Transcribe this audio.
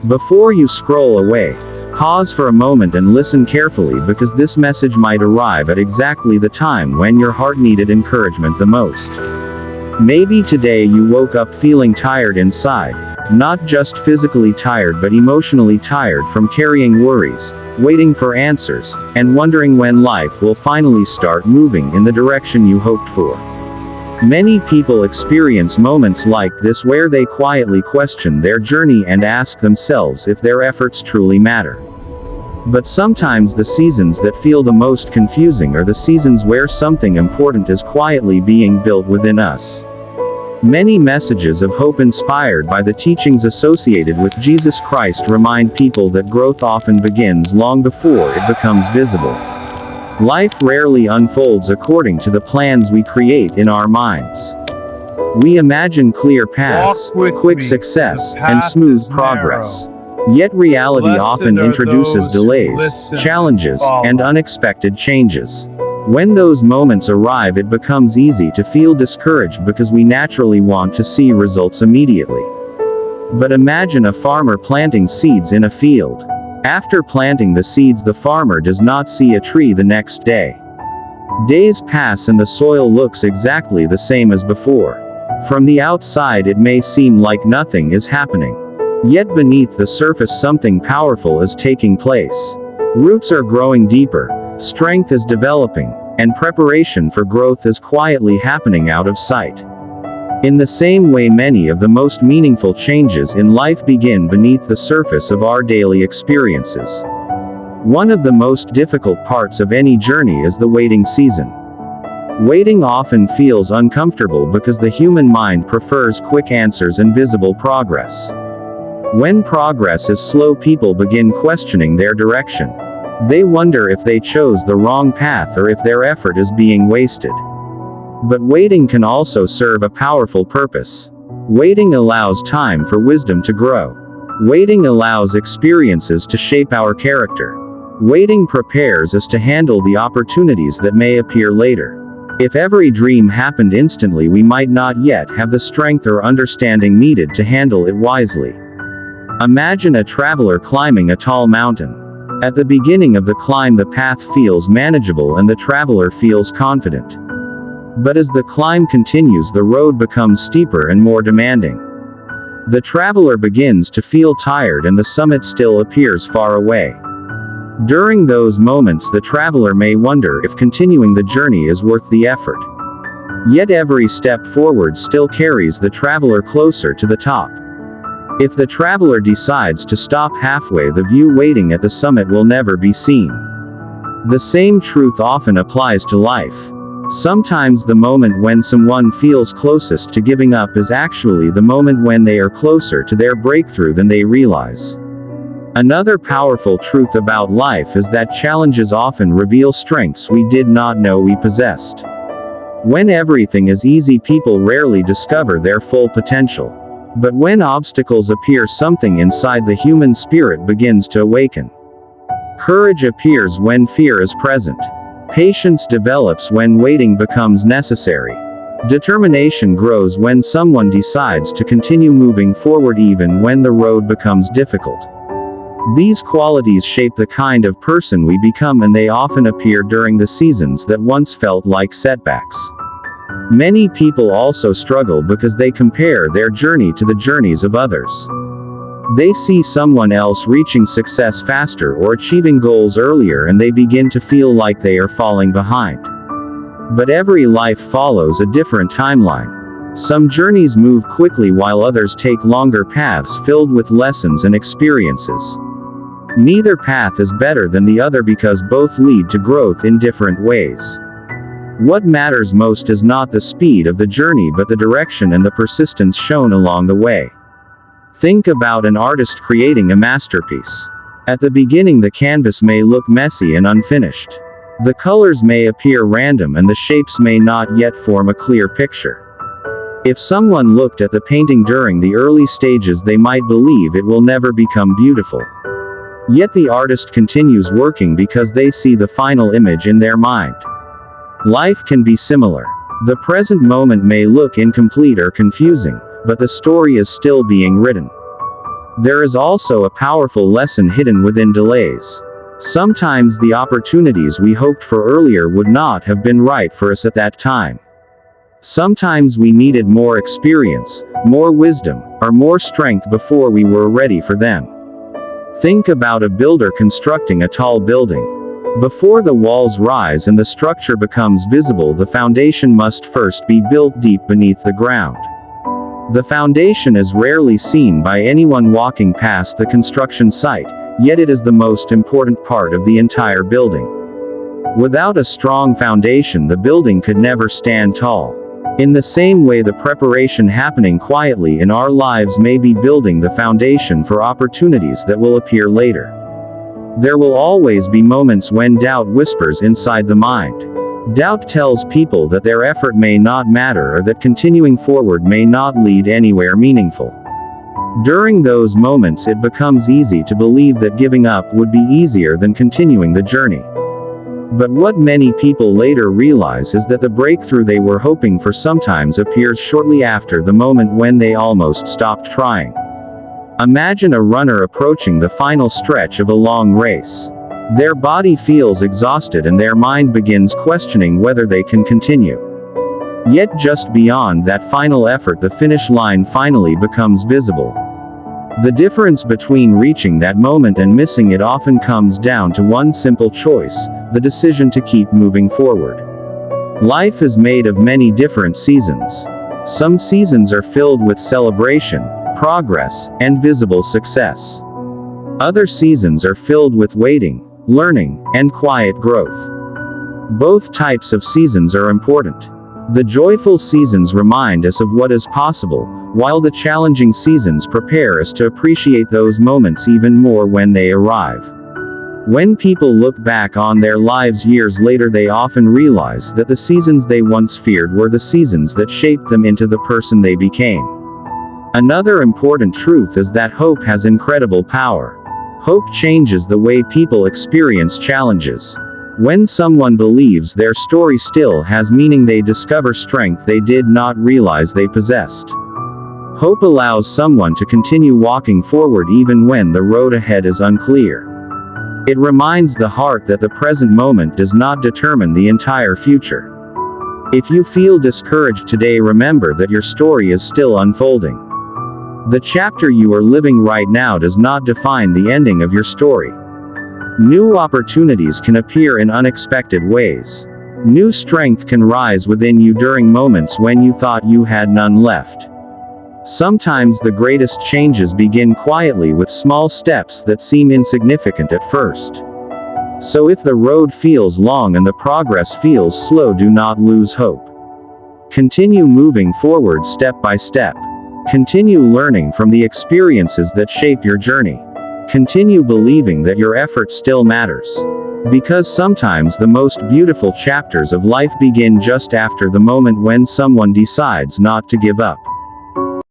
Before you scroll away, pause for a moment and listen carefully, because this message might arrive at exactly the time when your heart needed encouragement the most. Maybe today you woke up feeling tired inside, not just physically tired but emotionally tired from carrying worries, waiting for answers, and wondering when life will finally start moving in the direction you hoped for. Many people experience moments like this where they quietly question their journey and ask themselves if their efforts truly matter. But sometimes the seasons that feel the most confusing are the seasons where something important is quietly being built within us. Many messages of hope inspired by the teachings associated with Jesus Christ remind people that growth often begins long before it becomes visible. Life rarely unfolds according to the plans we create in our minds. We imagine clear paths, quick success, and smooth progress. Yet reality often introduces delays, challenges, and unexpected changes. When those moments arrive, it becomes easy to feel discouraged because we naturally want to see results immediately. But imagine a farmer planting seeds in a field. After planting the seeds, the farmer does not see a tree the next day. Days pass and the soil looks exactly the same as before. From the outside it may seem like nothing is happening. Yet beneath the surface something powerful is taking place. Roots are growing deeper, strength is developing, and preparation for growth is quietly happening out of sight. In the same way, many of the most meaningful changes in life begin beneath the surface of our daily experiences. One of the most difficult parts of any journey is the waiting season. Waiting often feels uncomfortable because the human mind prefers quick answers and visible progress. When progress is slow, people begin questioning their direction. They wonder if they chose the wrong path or if their effort is being wasted. But waiting can also serve a powerful purpose. Waiting allows time for wisdom to grow. Waiting allows experiences to shape our character. Waiting prepares us to handle the opportunities that may appear later. If every dream happened instantly, we might not yet have the strength or understanding needed to handle it wisely. Imagine a traveler climbing a tall mountain. At the beginning of the climb, the path feels manageable and the traveler feels confident. But as the climb continues, the road becomes steeper and more demanding. The traveler begins to feel tired and the summit still appears far away. During those moments, the traveler may wonder if continuing the journey is worth the effort. Yet every step forward still carries the traveler closer to the top. If the traveler decides to stop halfway, the view waiting at the summit will never be seen. The same truth often applies to life. Sometimes the moment when someone feels closest to giving up is actually the moment when they are closer to their breakthrough than they realize. Another powerful truth about life is that challenges often reveal strengths we did not know we possessed. When everything is easy, people rarely discover their full potential. But when obstacles appear, something inside the human spirit begins to awaken. Courage appears when fear is present. Patience develops when waiting becomes necessary. Determination grows when someone decides to continue moving forward even when the road becomes difficult. These qualities shape the kind of person we become, and they often appear during the seasons that once felt like setbacks. Many people also struggle because they compare their journey to the journeys of others. They see someone else reaching success faster or achieving goals earlier, and they begin to feel like they are falling behind. But every life follows a different timeline. Some journeys move quickly while others take longer paths filled with lessons and experiences. Neither path is better than the other because both lead to growth in different ways. What matters most is not the speed of the journey but the direction and the persistence shown along the way. Think about an artist creating a masterpiece. At the beginning, the canvas may look messy and unfinished. The colors may appear random and the shapes may not yet form a clear picture. If someone looked at the painting during the early stages, they might believe it will never become beautiful. Yet the artist continues working because they see the final image in their mind. Life can be similar. The present moment may look incomplete or confusing, but the story is still being written. There is also a powerful lesson hidden within delays. Sometimes the opportunities we hoped for earlier would not have been right for us at that time. Sometimes we needed more experience, more wisdom, or more strength before we were ready for them. Think about a builder constructing a tall building. Before the walls rise and the structure becomes visible, the foundation must first be built deep beneath the ground. The foundation is rarely seen by anyone walking past the construction site, yet it is the most important part of the entire building. Without a strong foundation, the building could never stand tall. In the same way, the preparation happening quietly in our lives may be building the foundation for opportunities that will appear later. There will always be moments when doubt whispers inside the mind. Doubt tells people that their effort may not matter or that continuing forward may not lead anywhere meaningful. During those moments, it becomes easy to believe that giving up would be easier than continuing the journey. But what many people later realize is that the breakthrough they were hoping for sometimes appears shortly after the moment when they almost stopped trying. Imagine a runner approaching the final stretch of a long race. Their body feels exhausted and their mind begins questioning whether they can continue. Yet just beyond that final effort, the finish line finally becomes visible. The difference between reaching that moment and missing it often comes down to one simple choice: the decision to keep moving forward. Life is made of many different seasons. Some seasons are filled with celebration, progress, and visible success. Other seasons are filled with waiting, learning, and quiet growth. Both types of seasons are important. The joyful seasons remind us of what is possible, while the challenging seasons prepare us to appreciate those moments even more when they arrive. When people look back on their lives years later, they often realize that the seasons they once feared were the seasons that shaped them into the person they became. Another important truth is that hope has incredible power. Hope changes the way people experience challenges. When someone believes their story still has meaning, they discover strength they did not realize they possessed. Hope allows someone to continue walking forward even when the road ahead is unclear. It reminds the heart that the present moment does not determine the entire future. If you feel discouraged today, remember that your story is still unfolding. The chapter you are living right now does not define the ending of your story. New opportunities can appear in unexpected ways. New strength can rise within you during moments when you thought you had none left. Sometimes the greatest changes begin quietly with small steps that seem insignificant at first. So if the road feels long and the progress feels slow, do not lose hope. Continue moving forward step by step. Continue learning from the experiences that shape your journey. Continue believing that your effort still matters. Because sometimes the most beautiful chapters of life begin just after the moment when someone decides not to give up.